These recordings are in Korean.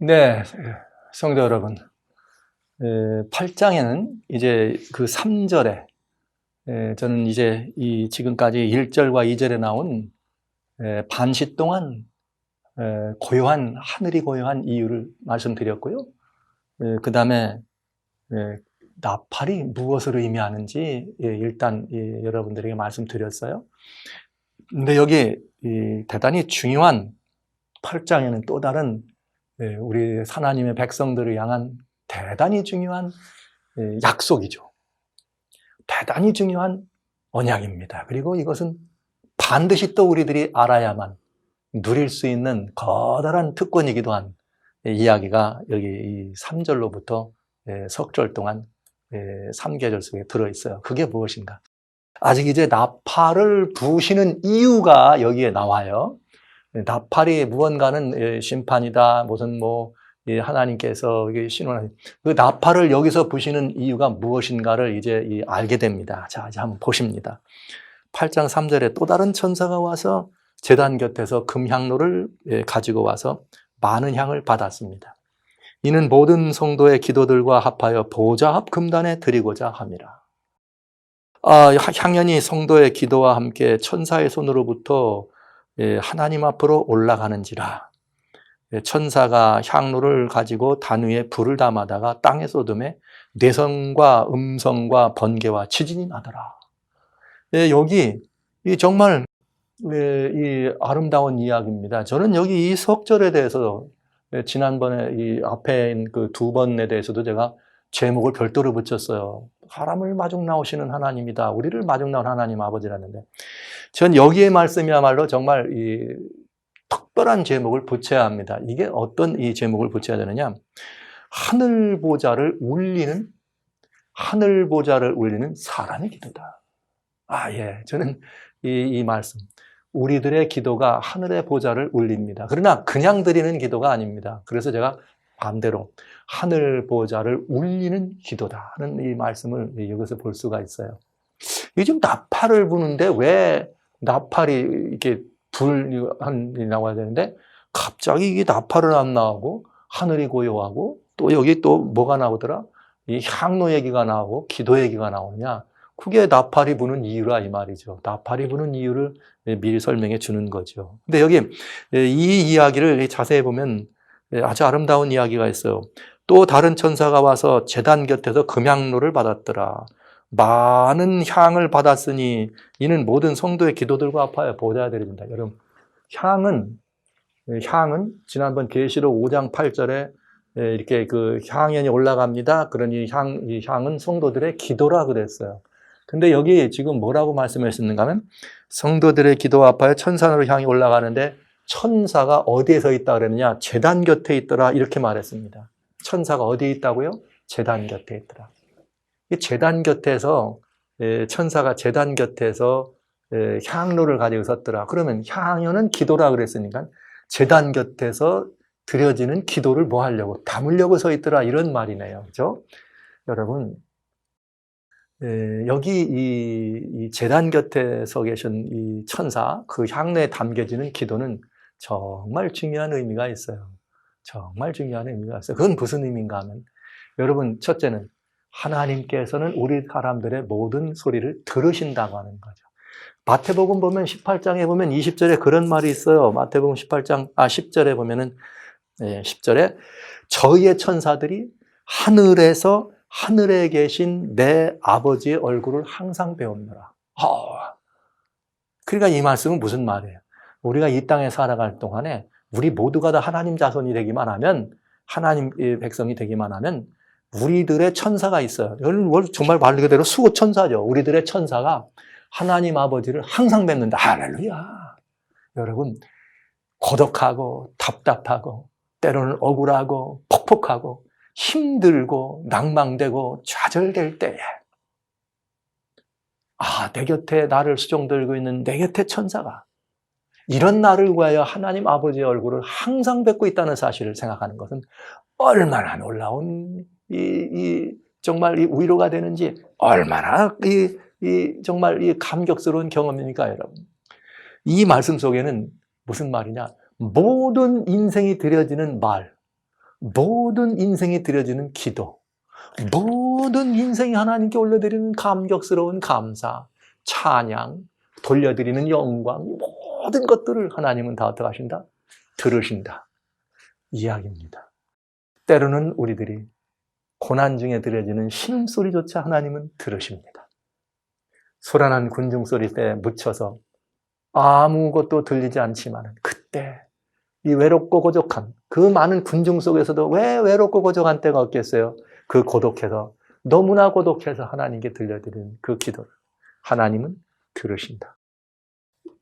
네, 성도 여러분, 8장에는 이제 그 3절에 저는 이제 이 지금까지 1절과 2절에 나온 반시 동안 고요한, 하늘이 고요한 이유를 말씀드렸고요. 그 다음에 나팔이 무엇을 의미하는지 일단 여러분들에게 말씀드렸어요. 근데 여기 대단히 중요한 8장에는 또 다른 우리 하나님의 백성들을 향한 대단히 중요한 약속이죠. 대단히 중요한 언약입니다. 그리고 이것은 반드시 또 우리들이 알아야만 누릴 수 있는 커다란 특권이기도 한 이야기가 여기 이 3절로부터 석절 동안 3계절 속에 들어있어요. 그게 무엇인가? 아직 이제 나팔을 부으시는 이유가 여기에 나와요. 나팔이 무언가는 심판이다, 무슨 하나님께서 신원하는 그 나팔을 여기서 부시는 이유가 무엇인가를 이제 알게 됩니다. 자, 이제 한번 보십니다. 8장 3절에 또 다른 천사가 와서 제단 곁에서 금향로를 가지고 와서 많은 향을 받았습니다. 이는 모든 성도의 기도들과 합하여 보좌 앞 금단에 드리고자 함이라. 향연이 성도의 기도와 함께 천사의 손으로부터 하나님 앞으로 올라가는지라. 천사가 향로를 가지고 단 위에 불을 담아다가 땅에 쏟음에 뇌성과 음성과 번개와 지진이 나더라. 여기 정말 이 아름다운 이야기입니다. 저는 여기 이 석절에 대해서 지난번에 이 앞에 그 두 번에 대해서도 제가 제목을 별도로 붙였어요. 사람을 마중 나오시는 하나님이다. 우리를 마중 나온 하나님 아버지라는데, 전 여기의 말씀이야말로 정말 이 특별한 제목을 붙여야 합니다. 이게 어떤 이 제목을 붙여야 되느냐? 하늘 보좌를 울리는 사람의 기도다. 저는 이 말씀, 우리들의 기도가 하늘의 보좌를 울립니다. 그러나 그냥 드리는 기도가 아닙니다. 그래서 제가 반대로 하늘 보좌를 울리는 기도다 하는 이 말씀을 여기서 볼 수가 있어요. 요즘 나팔을 부는데 왜 나팔이 이렇게 불이 나와야 되는데 갑자기 이게 나팔은 안 나오고 하늘이 고요하고 또 여기 또 뭐가 나오더라? 이 향로 얘기가 나오고 기도 얘기가 나오냐? 그게 나팔이 부는 이유라 이 말이죠. 나팔이 부는 이유를 미리 설명해 주는 거죠. 근데 여기 이 이야기를 자세히 보면 아주 아름다운 이야기가 있어요. 또 다른 천사가 와서 제단 곁에서 금향로를 받았더라. 많은 향을 받았으니 이는 모든 성도의 기도들과 합하여 보좌에 드립니다. 여러분, 향은 지난번 계시록 5장 8절에 이렇게 그 향연이 올라갑니다. 그러니 이 향은 성도들의 기도라 그랬어요. 근데 여기 지금 뭐라고 말씀하셨는가 하면 성도들의 기도와 합하여 천산으로 향이 올라가는데 천사가 어디에 서 있다 그랬느냐? 제단 곁에 있더라 이렇게 말했습니다. 천사가 어디에 있다고요? 제단 곁에 있더라. 이 제단 곁에서 천사가 제단 곁에서 향로를 가지고 섰더라. 그러면 향연은 기도라 그랬으니까 제단 곁에서 드려지는 기도를 뭐 하려고? 담으려고 서 있더라 이런 말이네요. 그렇죠? 여러분, 여기 이 제단 곁에 서 계신 이 천사, 그 향내에 담겨지는 기도는 정말 중요한 의미가 있어요. 정말 중요한 의미가 있어요. 그건 무슨 의미인가 하면, 여러분, 첫째는 하나님께서는 우리 사람들의 모든 소리를 들으신다고 하는 거죠. 마태복음 보면 18장에 보면 20절에 그런 말이 있어요. 마태복음 10절에 보면은 10절에 저희의 천사들이 하늘에 계신 내 아버지의 얼굴을 항상 배웁니다. 그러니까 이 말씀은 무슨 말이에요? 우리가 이 땅에 살아갈 동안에 우리 모두가 다 하나님 자손이 되기만 하면, 하나님의 백성이 되기만 하면 우리들의 천사가 있어요. 정말 말 그대로 수호천사죠. 우리들의 천사가 하나님 아버지를 항상 뵙는다. 할렐루야. 여러분, 고독하고 답답하고 때로는 억울하고 폭폭하고 힘들고 낭망되고 좌절될 때에 내 곁에 나를 수종 들고 있는 내 곁에 천사가 이런 나를 위하여 하나님 아버지의 얼굴을 항상 뵙고 있다는 사실을 생각하는 것은 얼마나 놀라운 정말 이 위로가 되는지, 얼마나 정말 이 감격스러운 경험입니까, 여러분? 이 말씀 속에는 무슨 말이냐? 모든 인생이 드려지는 말, 모든 인생이 드려지는 기도, 모든 인생이 하나님께 올려드리는 감격스러운 감사, 찬양, 돌려드리는 영광, 모든 것들을 하나님은 다 어떻게 하신다? 들으신다. 이야기입니다. 때로는 우리들이 고난 중에 들려지는 신음소리조차 하나님은 들으십니다. 소란한 군중소리 때 묻혀서 아무것도 들리지 않지만 그때 이 외롭고 고독한 그 많은 군중 속에서도 왜 외롭고 고독한 때가 없겠어요? 그 고독해서 너무나 고독해서 하나님께 들려드리는 그 기도를 하나님은 들으신다.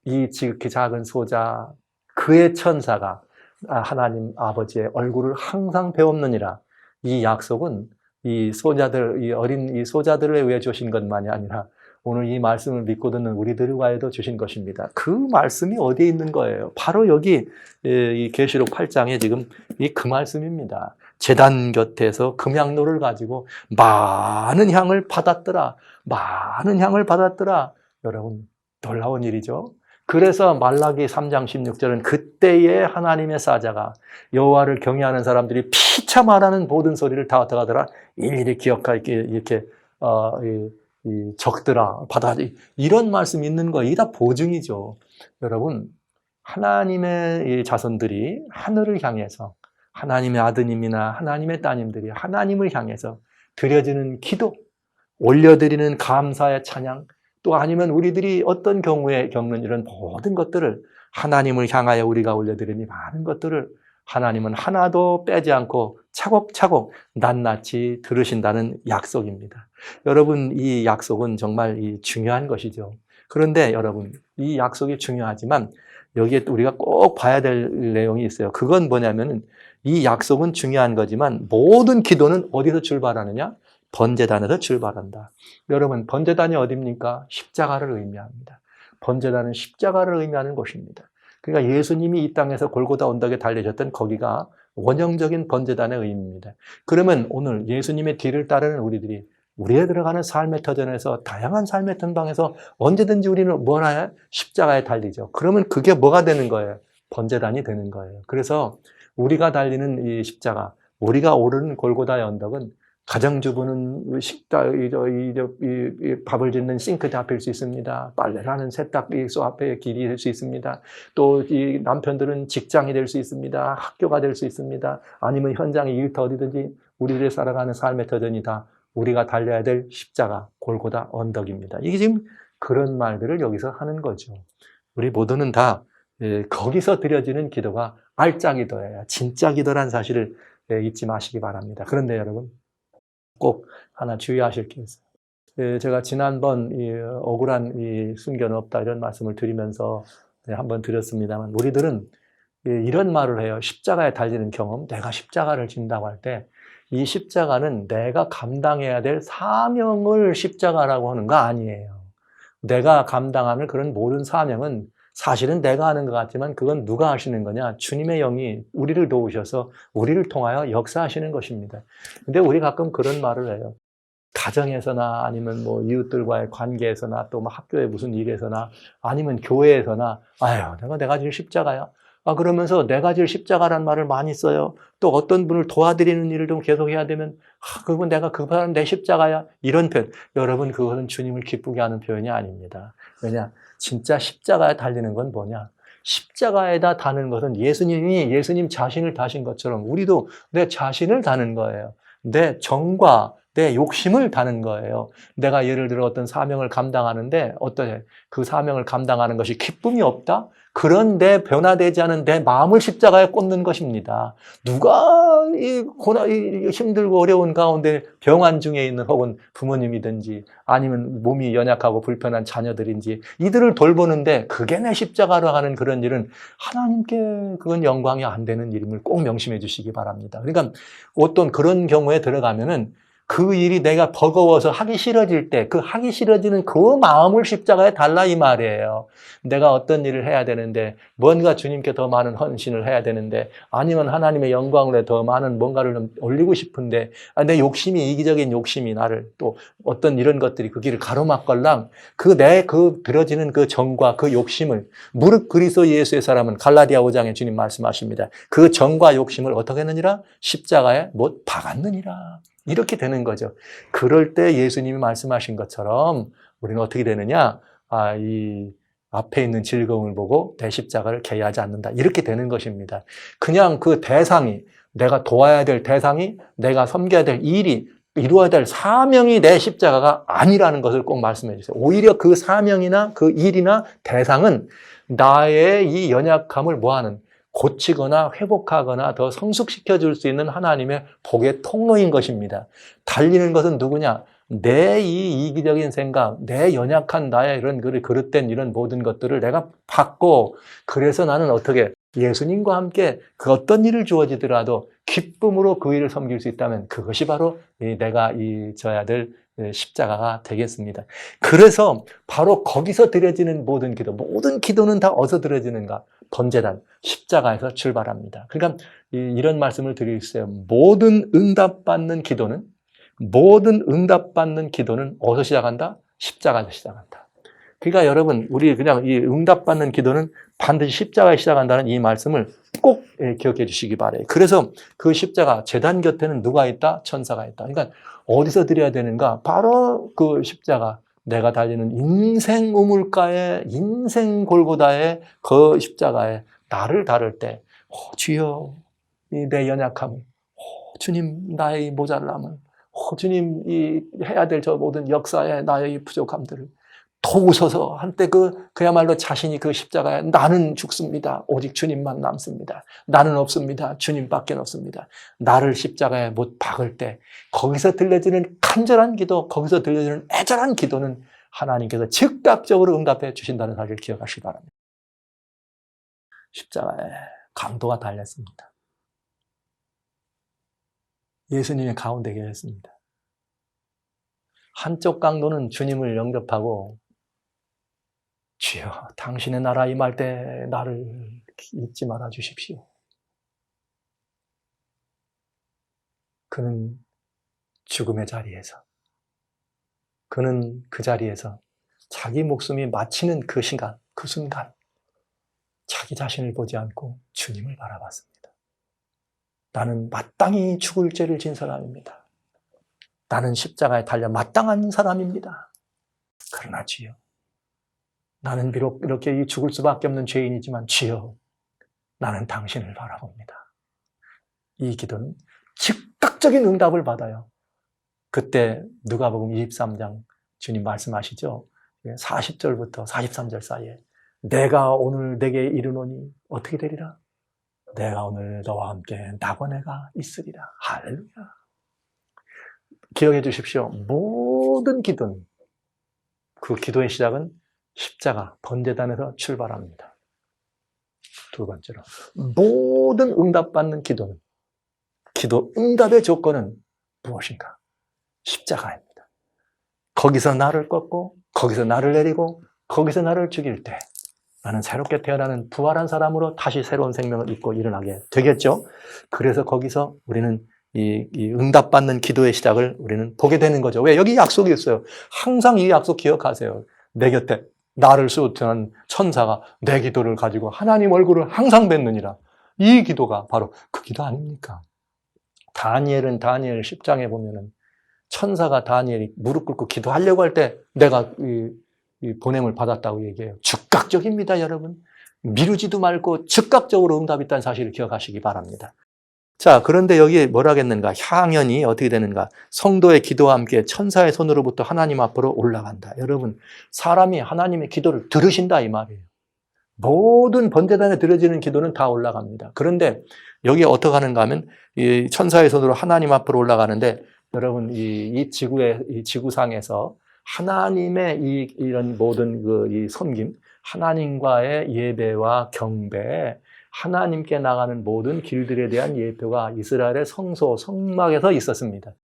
이 지극히 작은 소자 그의 천사가 하나님 아버지의 얼굴을 항상 배웠느니라. 이 약속은 이 소자들, 이 어린 이 소자들을 위해 주신 것만이 아니라 오늘 이 말씀을 믿고 듣는 우리들과에도 주신 것입니다. 그 말씀이 어디에 있는 거예요? 바로 여기 이 계시록 8장에 지금 그 말씀입니다. 제단 곁에서 금향로를 가지고 많은 향을 받았더라. 많은 향을 받았더라. 여러분 놀라운 일이죠. 그래서 말라기 3장 16절은 그때에 하나님의 사자가 여호와를 경외하는 사람들이 피차 말하는 모든 소리를 다 어떡하더라? 일일이 기억하게 이렇게 적더라, 받아들이 이런 말씀이 있는 거, 이게 다 보증이죠. 여러분, 하나님의 자손들이 하늘을 향해서 하나님의 아드님이나 하나님의 따님들이 하나님을 향해서 드려지는 기도, 올려드리는 감사의 찬양, 또 아니면 우리들이 어떤 경우에 겪는 이런 모든 것들을 하나님을 향하여 우리가 올려드리는 많은 것들을 하나님은 하나도 빼지 않고 차곡차곡 낱낱이 들으신다는 약속입니다. 여러분, 이 약속은 정말 중요한 것이죠. 그런데 여러분, 이 약속이 중요하지만 여기에 우리가 꼭 봐야 될 내용이 있어요. 그건 뭐냐면은 이 약속은 중요한 거지만 모든 기도는 어디서 출발하느냐? 번제단에서 출발한다. 여러분, 번제단이 어디입니까? 십자가를 의미합니다. 번제단은 십자가를 의미하는 곳입니다. 그러니까 예수님이 이 땅에서 골고다 언덕에 달리셨던 거기가 원형적인 번제단의 의미입니다. 그러면 오늘 예수님의 뒤를 따르는 우리들이 우리에 들어가는 삶의 터전에서 다양한 삶의 전방에서 언제든지 우리는 뭐라 해? 십자가에 달리죠. 그러면 그게 뭐가 되는 거예요? 번제단이 되는 거예요. 그래서 우리가 달리는 이 십자가, 우리가 오르는 골고다의 언덕은 가정주부는 밥을 짓는 싱크대 앞일 수 있습니다. 빨래를 하는 세탁소 앞에 길이 될 수 있습니다. 또 이 남편들은 직장이 될 수 있습니다. 학교가 될 수 있습니다. 아니면 현장의 일터 어디든지 우리들이 살아가는 삶의 터전이 다 우리가 달려야 될 십자가, 골고다 언덕입니다. 이게 지금 그런 말들을 여기서 하는 거죠. 우리 모두는 다 거기서 드려지는 기도가 알짜 기도예요. 진짜 기도란 사실을 잊지 마시기 바랍니다. 그런데 여러분, 꼭 하나 주의하실 게 있어요. 제가 지난번 억울한 순교는 없다 이런 말씀을 드리면서 한번 드렸습니다만 우리들은 이런 말을 해요. 십자가에 달리는 경험, 내가 십자가를 진다고 할 때 이 십자가는 내가 감당해야 될 사명을 십자가라고 하는 거 아니에요. 내가 감당하는 그런 모든 사명은 사실은 내가 하는 것 같지만 그건 누가 하시는 거냐? 주님의 영이 우리를 도우셔서 우리를 통하여 역사하시는 것입니다. 근데 우리 가끔 그런 말을 해요. 가정에서나 아니면 뭐 이웃들과의 관계에서나 또 뭐 학교의 무슨 일에서나 아니면 교회에서나 아유, 내가 질 십자가야. 그러면서 내가 질 십자가란 말을 많이 써요. 또 어떤 분을 도와드리는 일을 좀 계속 해야 되면 그건 내가 그 사람 내 십자가야. 이런 표현. 여러분, 그것은 주님을 기쁘게 하는 표현이 아닙니다. 왜냐? 진짜 십자가에 달리는 건 뭐냐? 십자가에다 다는 것은 예수님 자신을 다신 것처럼 우리도 내 자신을 다는 거예요. 내 정과 내 욕심을 다는 거예요. 내가 예를 들어 어떤 사명을 감당하는데 그 사명을 감당하는 것이 기쁨이 없다? 그런 내 변화되지 않은 내 마음을 십자가에 꽂는 것입니다. 누가 힘들고 어려운 가운데 병환 중에 있는 혹은 부모님이든지 아니면 몸이 연약하고 불편한 자녀들인지 이들을 돌보는데 그게 내 십자가로 하는 그런 일은 하나님께 그건 영광이 안 되는 일임을 꼭 명심해 주시기 바랍니다. 그러니까 어떤 그런 경우에 들어가면은 그 일이 내가 버거워서 하기 싫어질 때 그 하기 싫어지는 그 마음을 십자가에 달라 이 말이에요. 내가 어떤 일을 해야 되는데 뭔가 주님께 더 많은 헌신을 해야 되는데 아니면 하나님의 영광을 위해 더 많은 뭔가를 좀 올리고 싶은데 내 욕심이 이기적인 욕심이 나를 또 어떤 이런 것들이 그 길을 가로막걸랑 그 들어지는 그 정과 그 욕심을 무릇 그리스도 예수의 사람은 갈라디아 5장에 주님 말씀하십니다. 그 정과 욕심을 어떻게 했느니라? 십자가에 못 박았느니라. 이렇게 되는 거죠. 그럴 때 예수님이 말씀하신 것처럼 우리는 어떻게 되느냐? 이 앞에 있는 즐거움을 보고 내 십자가를 개의하지 않는다. 이렇게 되는 것입니다. 그냥 그 대상이 내가 도와야 될 대상이 내가 섬겨야 될 일이 이루어야 될 사명이 내 십자가가 아니라는 것을 꼭 말씀해 주세요. 오히려 그 사명이나 그 일이나 대상은 나의 이 연약함을 뭐하는 고치거나 회복하거나 더 성숙시켜 줄 수 있는 하나님의 복의 통로인 것입니다. 달리는 것은 누구냐? 내 이 이기적인 생각, 내 연약한 나의 이런 그릇된 이런 모든 것들을 내가 받고 그래서 나는 어떻게 예수님과 함께 그 어떤 일을 주어지더라도 기쁨으로 그 일을 섬길 수 있다면 그것이 바로 내가 져야 될 십자가가 되겠습니다. 그래서 바로 거기서 드려지는 모든 기도는 다 어디서 드려지는가? 번제단, 십자가에서 출발합니다. 그러니까 이런 말씀을 드리겠어요. 모든 응답받는 기도는 어디서 시작한다? 십자가에서 시작한다. 그러니까 여러분, 우리 그냥 이 응답받는 기도는 반드시 십자가에 시작한다는 이 말씀을 꼭 기억해 주시기 바라요. 그래서 그 십자가, 제단 곁에는 누가 있다? 천사가 있다. 그러니까 어디서 드려야 되는가? 바로 그 십자가, 내가 달리는 인생 우물가에, 인생 골고다의 그 십자가에 나를 다룰 때, 주여, 내 연약함을, 주님, 나의 모자람을, 주님, 해야 될 저 모든 역사에 나의 부족함들을 도우셔서 한때 그야말로 자신이 그 십자가에 나는 죽습니다. 오직 주님만 남습니다. 나는 없습니다. 주님밖에 없습니다. 나를 십자가에 못 박을 때 거기서 들려지는 간절한 기도, 거기서 들려지는 애절한 기도는 하나님께서 즉각적으로 응답해 주신다는 사실을 기억하시기 바랍니다. 십자가에 강도가 달렸습니다. 예수님의 가운데 계셨습니다. 한쪽 강도는 주님을 영접하고 주여, 당신의 나라 임할 때 나를 잊지 말아 주십시오. 그는 죽음의 자리에서, 그는 그 자리에서 자기 목숨이 마치는 그 시간, 그 순간 자기 자신을 보지 않고 주님을 바라봤습니다. 나는 마땅히 죽을 죄를 진 사람입니다. 나는 십자가에 달려 마땅한 사람입니다. 그러나 주여, 나는 비록 이렇게 죽을 수밖에 없는 죄인이지만 주여, 나는 당신을 바라봅니다. 이 기도는 즉각적인 응답을 받아요. 그때 누가복음 23장 주님 말씀하시죠. 40절부터 43절 사이에 내가 오늘 내게 이르노니 어떻게 되리라? 내가 오늘 너와 함께 낙원에가 있으리라. 할렐루야. 기억해 주십시오. 모든 기도는, 그 기도의 시작은 십자가, 번제단에서 출발합니다. 두 번째로, 모든 응답받는 기도는, 기도 응답의 조건은 무엇인가? 십자가입니다. 거기서 나를 꺾고, 거기서 나를 내리고, 거기서 나를 죽일 때 나는 새롭게 태어나는 부활한 사람으로 다시 새로운 생명을 입고 일어나게 되겠죠. 그래서 거기서 우리는 이 응답받는 기도의 시작을 우리는 보게 되는 거죠. 왜? 여기 약속이 있어요. 항상 이 약속 기억하세요. 내 곁에 나를 수호하는 천사가 내 기도를 가지고 하나님 얼굴을 항상 뵙느니라. 이 기도가 바로 그 기도 아닙니까? 다니엘은 다니엘 10장에 보면은 천사가 다니엘이 무릎 꿇고 기도하려고 할 때 내가 이 보냄을 받았다고 얘기해요. 즉각적입니다, 여러분. 미루지도 말고 즉각적으로 응답이 있다는 사실을 기억하시기 바랍니다. 자, 그런데 여기에 뭐라겠는가? 향연이 어떻게 되는가? 성도의 기도와 함께 천사의 손으로부터 하나님 앞으로 올라간다. 여러분, 사람이 하나님의 기도를 들으신다 이 말이에요. 모든 번제단에 드려지는 기도는 다 올라갑니다. 그런데 여기에 어떻게 하는가 하면 이 천사의 손으로 하나님 앞으로 올라가는데 여러분, 이 지구상에서 하나님의 이런 모든 이 섬김, 하나님과의 예배와 경배, 하나님께 나가는 모든 길들에 대한 예표가 이스라엘의 성소, 성막에서 있었습니다.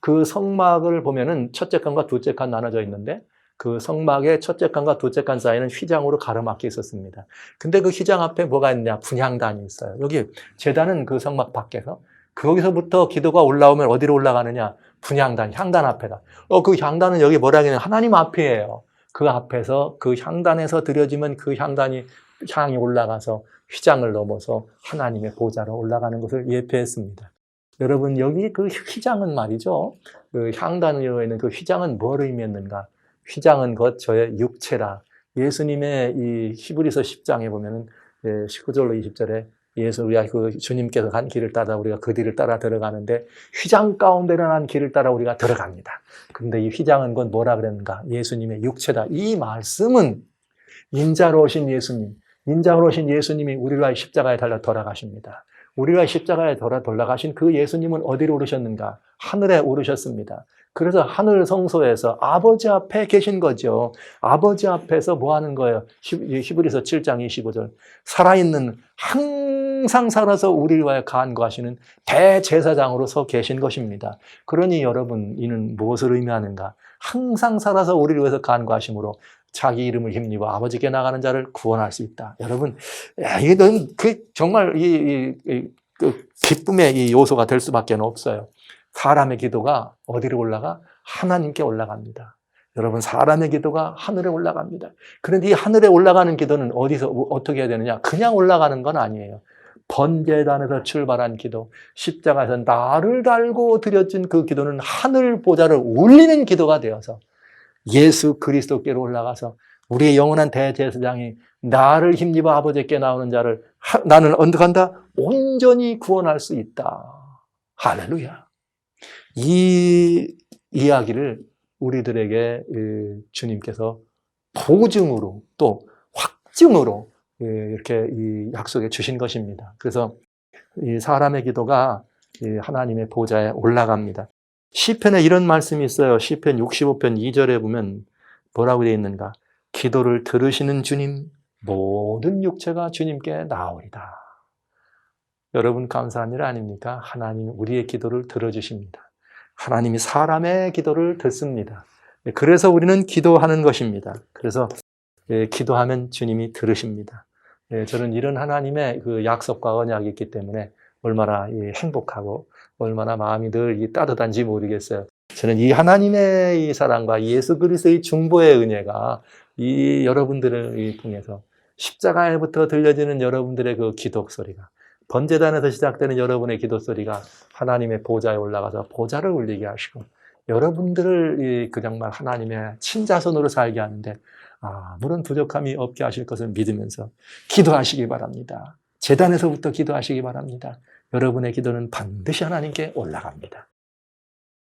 그 성막을 보면은 첫째 칸과 둘째 칸 나눠져 있는데 그 성막의 첫째 칸과 둘째 칸 사이는 휘장으로 가로막혀 있었습니다. 근데 그 휘장 앞에 뭐가 있냐? 분향단이 있어요. 여기 제단은 그 성막 밖에서 거기서부터 기도가 올라오면 어디로 올라가느냐? 분향단, 향단 앞에다. 그 향단은 여기 뭐라 하냐면 하나님 앞이에요. 그 앞에서 그 향단에서 드려지면 그 향단이 향이 올라가서 휘장을 넘어서 하나님의 보좌로 올라가는 것을 예표했습니다. 여러분 여기 그 휘장은 말이죠. 그 향단으로 있는 그 휘장은 뭘 의미했는가? 휘장은 곧 저의 육체라. 예수님의 이 히브리서 10장에 보면은 19절로 20절에 우리가 그 주님께서 간 길을 따라 우리가 그 뒤를 따라 들어가는데 휘장 가운데 난 길을 따라 우리가 들어갑니다. 근데 이 휘장은 곧 뭐라 그랬는가? 예수님의 육체다. 이 말씀은 인자로 오신 예수님, 인자로 오신 예수님이 우리를 위하여 십자가에 달려 돌아가십니다. 우리를 위하여 십자가에 돌아가신 그 예수님은 어디로 오르셨는가? 하늘에 오르셨습니다. 그래서 하늘 성소에서 아버지 앞에 계신 거죠. 아버지 앞에서 뭐 하는 거예요? 히브리서 7장 25절. 살아있는 항상 살아서 우리를 위하여 간구하시는 대제사장으로 서 계신 것입니다. 그러니 여러분 이는 무엇을 의미하는가? 항상 살아서 우리를 위해서 간구하심으로 자기 이름을 힘입어 아버지께 나가는 자를 구원할 수 있다. 여러분, 이게 정말 그 기쁨의 이 요소가 될 수밖에 없어요. 사람의 기도가 어디로 올라가? 하나님께 올라갑니다. 여러분, 사람의 기도가 하늘에 올라갑니다. 그런데 이 하늘에 올라가는 기도는 어디서 어떻게 해야 되느냐? 그냥 올라가는 건 아니에요. 번제단에서 출발한 기도, 십자가에서 나를 달고 드려진 그 기도는 하늘 보좌를 울리는 기도가 되어서 예수 그리스도께로 올라가서 우리의 영원한 대제사장이 나를 힘입어 아버지께 나오는 자를 나는 어떻게 한다? 온전히 구원할 수 있다. 할렐루야. 이 이야기를 우리들에게 주님께서 보증으로 또 확증으로 이렇게 이 약속해 주신 것입니다. 그래서 이 사람의 기도가 하나님의 보좌에 올라갑니다. 시편에 이런 말씀이 있어요. 시편 65편 2절에 보면 뭐라고 되어 있는가? 기도를 들으시는 주님, 모든 육체가 주님께 나오리다. 여러분 감사한 일 아닙니까? 하나님 우리의 기도를 들어주십니다. 하나님이 사람의 기도를 듣습니다. 그래서 우리는 기도하는 것입니다. 그래서 기도하면 주님이 들으십니다. 저는 이런 하나님의 그 약속과 언약이 있기 때문에 얼마나 행복하고 얼마나 마음이 늘 따뜻한지 모르겠어요. 저는 이 하나님의 이 사랑과 예수 그리스도의 중보의 은혜가 이 여러분들을 통해서 십자가에부터 들려지는 여러분들의 그 기도 소리가 번제단에서 시작되는 여러분의 기도 소리가 하나님의 보좌에 올라가서 보좌를 울리게 하시고 여러분들을 그 정말 하나님의 친자손으로 살게 하는데 아무런 부족함이 없게 하실 것을 믿으면서 기도하시기 바랍니다. 제단에서부터 기도하시기 바랍니다. 여러분의 기도는 반드시 하나님께 올라갑니다.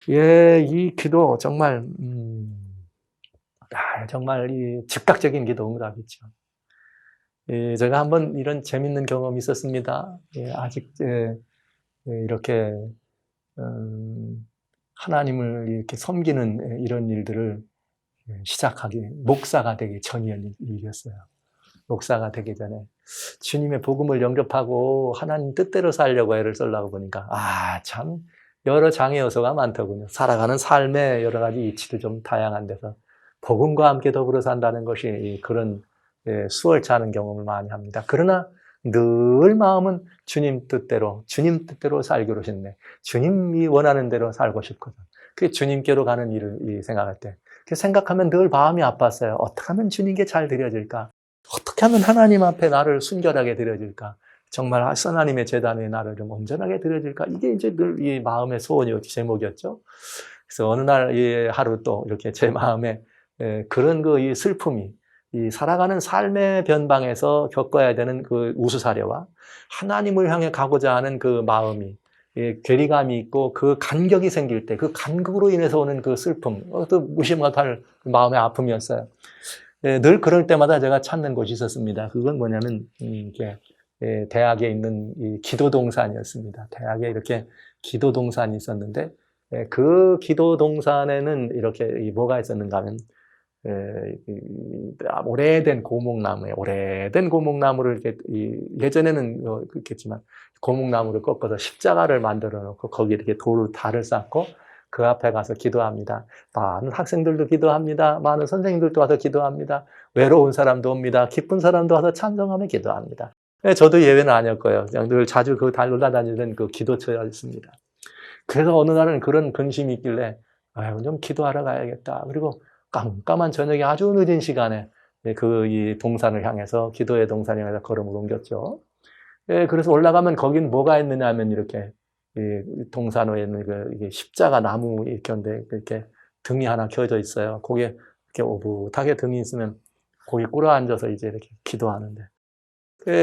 이 기도 정말 정말 이 즉각적인 기도 응답이죠. 제가 한번 이런 재밌는 경험이 있었습니다. 아직 이렇게 하나님을 이렇게 섬기는 이런 일들을 시작하기 목사가 되기 전이었어요. 목사가 되기 전에 주님의 복음을 영접하고 하나님 뜻대로 살려고 애를 쓰려고 보니까 참 여러 장애 요소가 많더군요. 살아가는 삶의 여러 가지 이치도 좀 다양한 데서 복음과 함께 더불어 산다는 것이 그런 수월치 않은 경험을 많이 합니다. 그러나 늘 마음은 주님 뜻대로 살기로 했네. 주님이 원하는 대로 살고 싶거든. 그게 주님께로 가는 일을 생각할 때 생각하면 늘 마음이 아팠어요. 어떻게 하면 주님께 잘 드려질까? 어떻게 하면 하나님 앞에 나를 순결하게 드려질까? 정말 하나님의 제단에 나를 좀 온전하게 드려질까? 이게 이제 늘 이 마음의 소원이 제목이었죠. 그래서 어느 날 이 하루 또 이렇게 제 마음에 그런 이 슬픔이 이 살아가는 삶의 변방에서 겪어야 되는 그 우수사려와 하나님을 향해 가고자 하는 그 마음이 괴리감이 있고 그 간격이 생길 때 그 간격으로 인해서 오는 그 슬픔, 또 무시 못할 마음의 아픔이었어요. 늘 그럴 때마다 제가 찾는 곳이 있었습니다. 그건 뭐냐면 대학에 있는 이 기도동산이었습니다. 대학에 이렇게 기도동산이 있었는데 그 기도동산에는 이렇게 뭐가 있었는가 하면 오래된 고목나무를 이렇게 예전에는 그렇겠지만 고목나무를 꺾어서 십자가를 만들어 놓고 거기에 이렇게 달을 쌓고 그 앞에 가서 기도합니다. 많은 학생들도 기도합니다. 많은 선생님들도 와서 기도합니다. 외로운 사람도 옵니다. 기쁜 사람도 와서 찬송하며 기도합니다. 저도 예외는 아니었고요. 그냥 늘 자주 그 올라다니던 그 기도처였습니다. 그래서 어느 날은 그런 근심이 있길래 좀 기도하러 가야겠다. 그리고 깜깜한 저녁에 아주 늦은 시간에 이 동산을 향해서 기도의 동산을 향해서 걸음을 옮겼죠. 그래서 올라가면 거긴 뭐가 있느냐 하면 이렇게 이 동산호에 있는 이게 십자가 나무 이렇게 등이 하나 켜져 있어요. 거기에 이렇게 오붓하게 등이 있으면 거기 꿇어 앉아서 이제 이렇게 기도하는데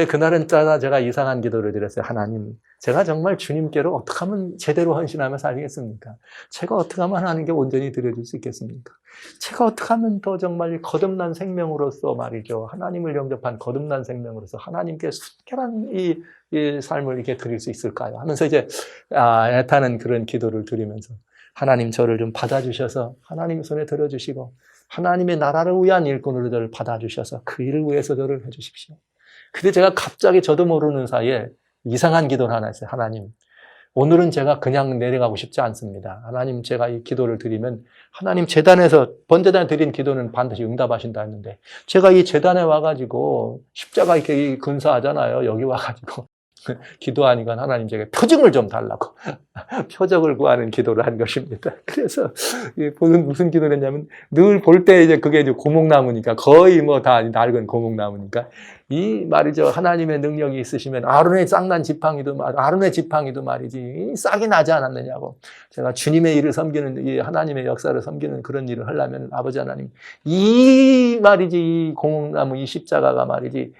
그날은 제가 이상한 기도를 드렸어요. 하나님, 제가 정말 주님께로 어떻게 하면 제대로 헌신하며 살겠습니까? 제가 어떻게 하면 하나님께 온전히 드려줄 수 있겠습니까? 제가 어떻게 하면 더 정말 거듭난 생명으로서 말이죠. 하나님을 영접한 거듭난 생명으로서 하나님께 순결한 이 삶을 이렇게 드릴 수 있을까요? 하면서 이제 애타는 그런 기도를 드리면서 하나님 저를 좀 받아주셔서 하나님 손에 들어주시고 하나님의 나라를 위한 일꾼으로 저를 받아주셔서 그 일을 위해서 저를 해주십시오. 근데 제가 갑자기 저도 모르는 사이에 이상한 기도를 하나 했어요. 하나님, 오늘은 제가 그냥 내려가고 싶지 않습니다. 하나님, 제가 이 기도를 드리면 하나님 재단에서 번제단에 드린 기도는 반드시 응답하신다 했는데 제가 이 재단에 와가지고 십자가 이렇게 근사하잖아요. 여기 와가지고 기도하니까 하나님 제가 표징을 좀 달라고 표적을 구하는 기도를 한 것입니다. 그래서 무슨 기도를 했냐면 늘 볼 때 이제 그게 이제 고목나무니까 거의 뭐 다 낡은 고목나무니까 이 말이죠. 하나님의 능력이 있으시면 아론의 지팡이도 말이지 싹이 나지 않았느냐고. 제가 주님의 일을 섬기는 이 하나님의 역사를 섬기는 그런 일을 하려면 아버지 하나님 이 말이지 이 고목나무 이 십자가가 말이지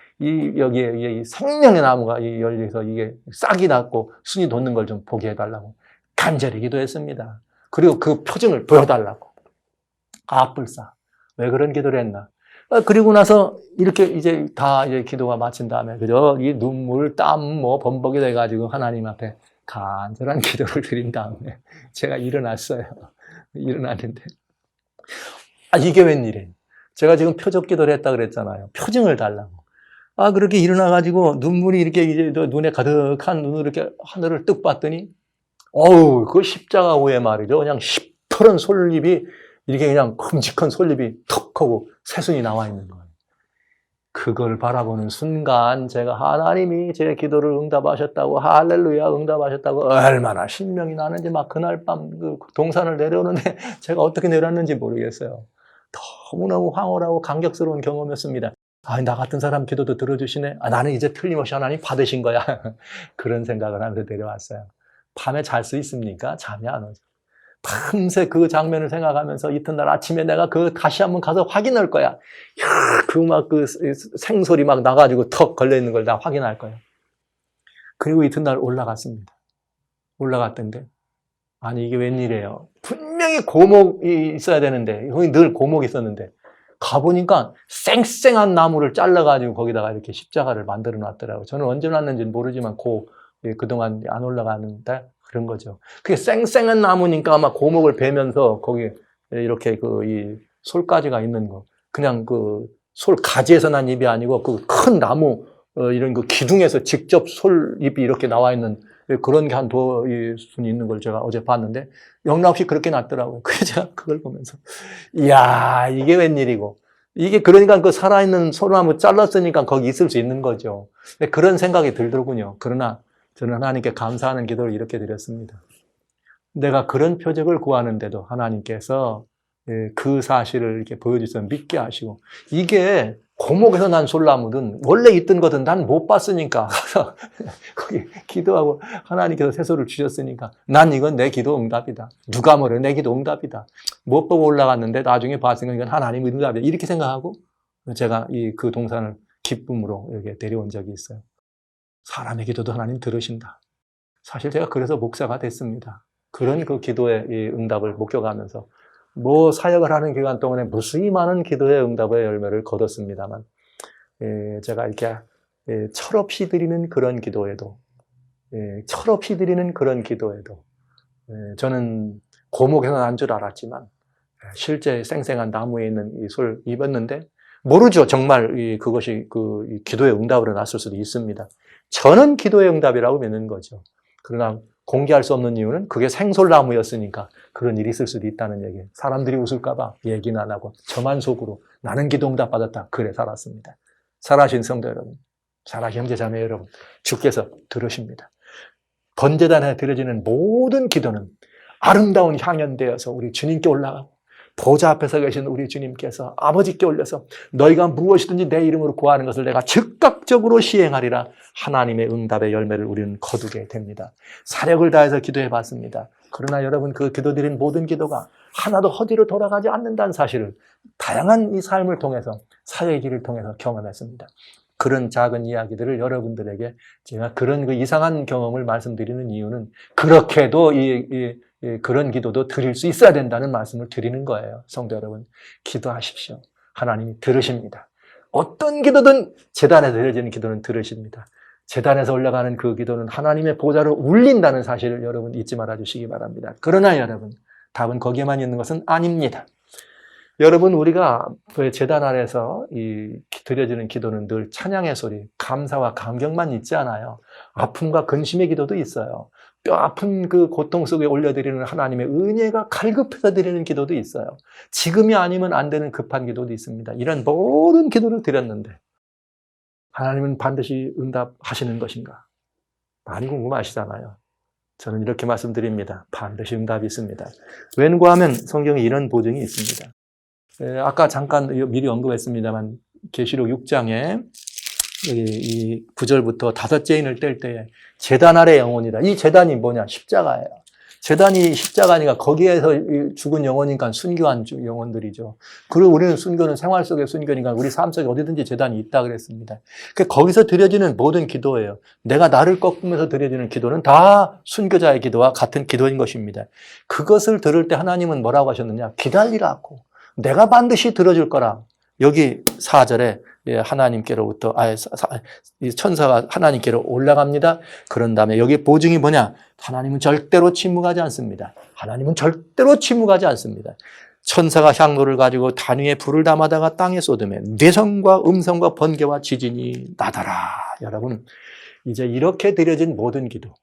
여기에 이 생명의 나무가 열려서 이게 싹이 났고 순이 돋는 걸 좀 보게 해달라고 간절히 기도했습니다. 그리고 그 표징을 보여달라고. 불사. 왜 그런 기도를 했나? 그리고 나서 이렇게 이제 다 이제 기도가 마친 다음에 그죠? 이 눈물, 땀, 범벅이 돼가지고 하나님 앞에 간절한 기도를 드린 다음에 제가 일어났어요. 일어났는데 이게 웬일이에요? 제가 지금 표적 기도를 했다 그랬잖아요. 표징을 달라고. 그렇게 일어나가지고 눈물이 이렇게 이제 눈에 가득한 눈으로 이렇게 하늘을 뜩 봤더니, 그 십자가 위에 말이죠. 그냥 시퍼런 솔잎이 이렇게 그냥 큼직한 솔잎이 턱 하고 새순이 나와 있는 거예요. 그걸 바라보는 순간 제가 하나님이 제 기도를 응답하셨다고, 할렐루야 응답하셨다고 얼마나 신명이 나는지 막 그날 밤 그 동산을 내려오는데 제가 어떻게 내려왔는지 모르겠어요. 너무너무 황홀하고 감격스러운 경험이었습니다. 나 같은 사람 기도도 들어주시네. 나는 이제 틀림없이 하나님 받으신 거야. 그런 생각을 하면서 내려왔어요. 밤에 잘 수 있습니까? 잠이 안 오죠. 밤새 그 장면을 생각하면서 이튿날 아침에 내가 다시 한번 가서 확인할 거야. 그 생소리 막 나가지고 턱 걸려있는 걸 다 확인할 거야. 그리고 이튿날 올라갔습니다. 올라갔던데, 이게 웬일이에요. 분명히 고목이 있어야 되는데, 거기 늘 고목이 있었는데, 가보니까 쌩쌩한 나무를 잘라가지고 거기다가 이렇게 십자가를 만들어 놨더라고요. 저는 언제 놨는지는 모르지만 그동안 안 올라가는데 그런 거죠. 그게 쌩쌩한 나무니까 아마 고목을 베면서 거기 이렇게 이 솔가지가 있는 거. 그냥 솔 가지에서 난 잎이 아니고 그 큰 나무 이런 기둥에서 직접 솔잎이 이렇게 나와 있는 그런 게 한 순이 있는 걸 제가 어제 봤는데 영락없이 그렇게 났더라고요. 그래서 제가 그걸 보면서 이야 이게 웬일이고 이게 그러니까 그 살아있는 소나무 잘랐으니까 거기 있을 수 있는 거죠. 그런 생각이 들더군요. 그러나 저는 하나님께 감사하는 기도를 이렇게 드렸습니다. 내가 그런 표적을 구하는데도 하나님께서 그 사실을 이렇게 보여주셔서 믿게 하시고 이게 고목에서 난 솔나무든 원래 있던 거든 난 못 봤으니까 거기 기도하고 하나님께서 새소를 주셨으니까 난 이건 내 기도 응답이다. 누가 뭐래 내 기도 응답이다. 못 보고 올라갔는데 나중에 봤으니까 이건 하나님 응답이다. 이렇게 생각하고 제가 그 동산을 기쁨으로 이렇게 데려온 적이 있어요. 사람의 기도도 하나님 들으신다. 사실 제가 그래서 목사가 됐습니다. 그런 기도의 응답을 목격하면서 사역을 하는 기간 동안에 무수히 많은 기도의 응답의 열매를 거뒀습니다만, 제가 이렇게 철없이 드리는 그런 기도에도, 저는 고목에서 난 줄 알았지만, 실제 쌩쌩한 나무에 있는 이 솔 입었는데, 모르죠. 정말 그것이 기도의 응답으로 났을 수도 있습니다. 저는 기도의 응답이라고 믿는 거죠. 그러나 공개할 수 없는 이유는 그게 생솔나무였으니까 그런 일이 있을 수도 있다는 얘기예요. 사람들이 웃을까 봐 얘기는 안 하고 저만 속으로 나는 기도 응답 받았다. 그래 살았습니다. 살아신 성도 여러분, 살아신 형제 자매 여러분, 주께서 들으십니다. 번제단에 드려지는 모든 기도는 아름다운 향연되어서 우리 주님께 올라가고 보좌 앞에서 계신 우리 주님께서 아버지께 올려서 너희가 무엇이든지 내 이름으로 구하는 것을 내가 즉각적으로 시행하리라 하나님의 응답의 열매를 우리는 거두게 됩니다. 사력을 다해서 기도해 봤습니다. 그러나 여러분 그 기도드린 모든 기도가 하나도 허디로 돌아가지 않는다는 사실을 다양한 이 삶을 통해서 사역의 길을 통해서 경험했습니다. 그런 작은 이야기들을 여러분들에게 제가 그런 그 이상한 경험을 말씀드리는 이유는 그렇게도 그런 기도도 드릴 수 있어야 된다는 말씀을 드리는 거예요. 성도 여러분, 기도하십시오. 하나님이 들으십니다. 어떤 기도든 제단에서 드려지는 기도는 들으십니다. 제단에서 올라가는 그 기도는 하나님의 보좌를 울린다는 사실을 여러분 잊지 말아 주시기 바랍니다. 그러나 여러분, 답은 거기에만 있는 것은 아닙니다. 여러분, 우리가 제단 아래서 드려지는 기도는 늘 찬양의 소리, 감사와 감격만 있지 않아요. 아픔과 근심의 기도도 있어요. 뼈 아픈 그 고통 속에 올려드리는 하나님의 은혜가 갈급해서 드리는 기도도 있어요. 지금이 아니면 안 되는 급한 기도도 있습니다. 이런 모든 기도를 드렸는데 하나님은 반드시 응답하시는 것인가? 많이 궁금하시잖아요. 저는 이렇게 말씀드립니다. 반드시 응답이 있습니다. 왠가 하면 성경에 이런 보증이 있습니다. 아까 잠깐 미리 언급했습니다만 계시록 6장에 이 9절부터 5째인을 뗄 때에 제단 아래 영혼이다. 이 제단이 뭐냐? 십자가예요. 제단이 십자가니까 거기에서 죽은 영혼이니까 순교한 영혼들이죠. 그리고 우리는 순교는 생활 속의 순교니까 우리 삶 속에 어디든지 제단이 있다 그랬습니다. 거기서 드려지는 모든 기도예요. 내가 나를 꺾으면서 드려지는 기도는 다 순교자의 기도와 같은 기도인 것입니다. 그것을 들을 때 하나님은 뭐라고 하셨느냐? 기다리라고. 내가 반드시 들어줄 거라. 여기 4절에 하나님께로부터 천사가 하나님께로 올라갑니다. 그런 다음에 여기 보증이 뭐냐? 하나님은 절대로 침묵하지 않습니다. 하나님은 절대로 침묵하지 않습니다. 천사가 향로를 가지고 단위에 불을 담아다가 땅에 쏟으며 뇌성과 음성과 번개와 지진이 나더라. 여러분, 이제 이렇게 드려진 모든 기도,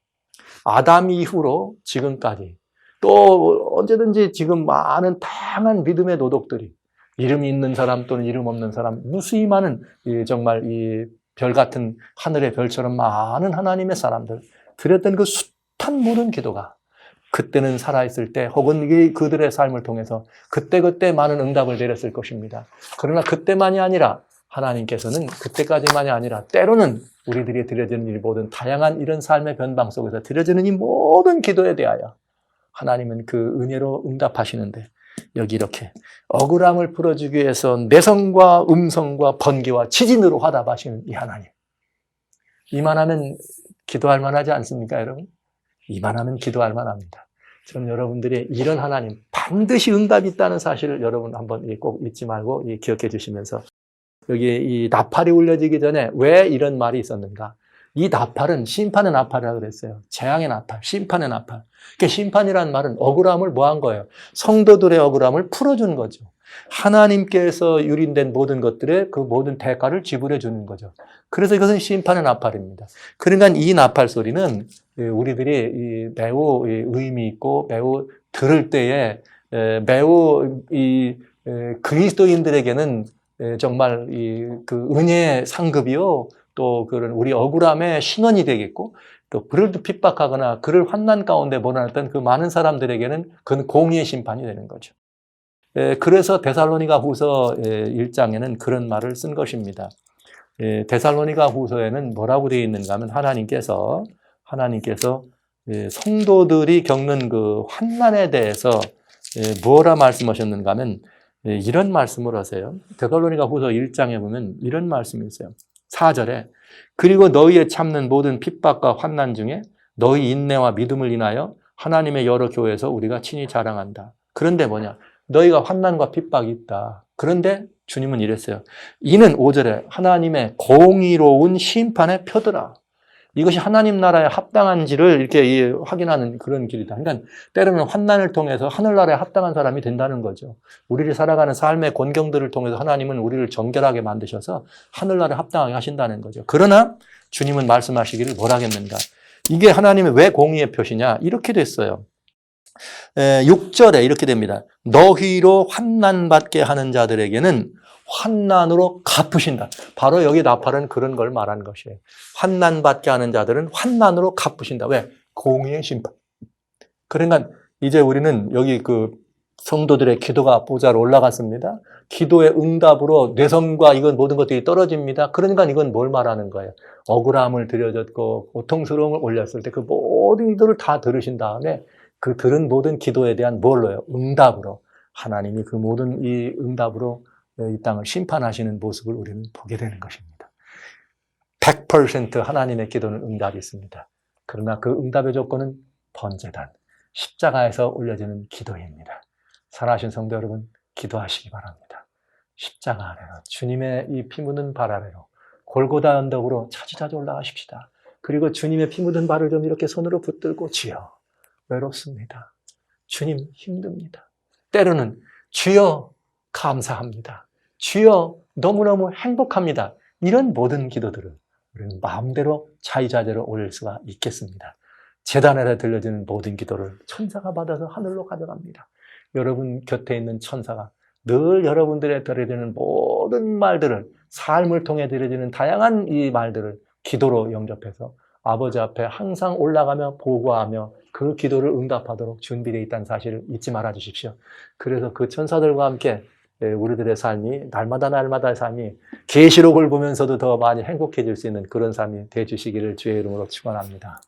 아담 이후로 지금까지 또 언제든지 지금 많은 다양한 믿음의 도덕들이 이름 있는 사람 또는 이름 없는 사람 무수히 많은 정말 이 별 같은 하늘의 별처럼 많은 하나님의 사람들 드렸던 그 숱한 모든 기도가 그때는 살아있을 때 혹은 그들의 삶을 통해서 그때 많은 응답을 내렸을 것입니다. 그러나 그때만이 아니라 하나님께서는 그때까지만이 아니라 때로는 우리들이 드려지는 이 모든 다양한 이런 삶의 변방 속에서 드려지는 이 모든 기도에 대하여 하나님은 그 은혜로 응답하시는데 여기 이렇게 억울함을 풀어주기 위해서 내성과 음성과 번개와 지진으로 화답하시는 이 하나님. 이만하면 기도할 만하지 않습니까, 여러분? 이만하면 기도할 만합니다. 저는 여러분들이 이런 하나님 반드시 응답이 있다는 사실을 여러분 한번 꼭 잊지 말고 기억해 주시면서 여기 이 나팔이 울려지기 전에 왜 이런 말이 있었는가? 이 나팔은 심판의 나팔이라고 그랬어요. 재앙의 나팔, 심판의 나팔. 그러니까 심판이라는 말은 억울함을 뭐 한 거예요? 성도들의 억울함을 풀어준 거죠. 하나님께서 유린된 모든 것들의 그 모든 대가를 지불해 주는 거죠. 그래서 이것은 심판의 나팔입니다. 그러니까 이 나팔 소리는 우리들이 매우 의미 있고 매우 들을 때에 매우 그리스도인들에게는 정말 그 은혜의 상급이요. 또 그런 우리 억울함의 신원이 되겠고 또 그를 핍박하거나 그를 환난 가운데 몰아냈던 그 많은 사람들에게는 그건 공의의 심판이 되는 거죠. 그래서 데살로니가 후서 1장에는 그런 말을 쓴 것입니다. 데살로니가 후서에는 뭐라고 되어 있는가 하면 하나님께서 성도들이 겪는 그 환난에 대해서 뭐라 말씀하셨는가 하면 이런 말씀을 하세요. 데살로니가 후서 1장에 보면 이런 말씀이 있어요. 4절에 그리고 너희의 참는 모든 핍박과 환난 중에 너희 인내와 믿음을 인하여 하나님의 여러 교회에서 우리가 친히 자랑한다. 그런데 뭐냐? 너희가 환난과 핍박이 있다. 그런데 주님은 이랬어요. 이는 5절에 하나님의 공의로운 심판의 표더라. 이것이 하나님 나라에 합당한지를 이렇게 확인하는 그런 길이다. 그러니까 때로는 환난을 통해서 하늘나라에 합당한 사람이 된다는 거죠. 우리를 살아가는 삶의 곤경들을 통해서 하나님은 우리를 정결하게 만드셔서 하늘나라에 합당하게 하신다는 거죠. 그러나 주님은 말씀하시기를 뭐라겠는가? 이게 하나님의 왜 공의의 표시냐? 이렇게 됐어요. 6절에 이렇게 됩니다. 너희로 환난받게 하는 자들에게는 환난으로 갚으신다. 바로 여기 나팔은 그런 걸 말하는 것이에요. 환난받게 하는 자들은 환난으로 갚으신다. 왜? 공의의 심판. 그러니까 이제 우리는 여기 그 성도들의 기도가 보좌로 올라갔습니다. 기도의 응답으로 뇌성과 이건 모든 것들이 떨어집니다. 그러니까 이건 뭘 말하는 거예요? 억울함을 들여졌고 고통스러움을 올렸을 때 그 모든 기도를 다 들으신 다음에 그 들은 모든 기도에 대한 뭘로요? 응답으로. 하나님이 그 모든 이 응답으로 이 땅을 심판하시는 모습을 우리는 보게 되는 것입니다. 100% 하나님의 기도는 응답이 있습니다. 그러나 그 응답의 조건은 번제단, 십자가에서 올려지는 기도입니다. 사랑하신 성도 여러분, 기도하시기 바랍니다. 십자가 아래로, 주님의 이 피 묻은 발 아래로, 골고다 언덕으로 자주자주 올라가십시다. 그리고 주님의 피 묻은 발을 좀 이렇게 손으로 붙들고, 주여, 외롭습니다. 주님, 힘듭니다. 때로는 주여, 감사합니다. 주여, 너무너무 행복합니다. 이런 모든 기도들을 우리는 마음대로 자유자재로 올릴 수가 있겠습니다. 제단 아래 들려지는 모든 기도를 천사가 받아서 하늘로 가져갑니다. 여러분 곁에 있는 천사가 늘 여러분들의 들려지는 모든 말들을, 삶을 통해 들려지는 다양한 이 말들을 기도로 영접해서 아버지 앞에 항상 올라가며 보고하며 그 기도를 응답하도록 준비되어 있다는 사실을 잊지 말아 주십시오. 그래서 그 천사들과 함께 우리들의 삶이 날마다의 삶이 계시록을 보면서도 더 많이 행복해질 수 있는 그런 삶이 되어주시기를 주의 이름으로 축원합니다.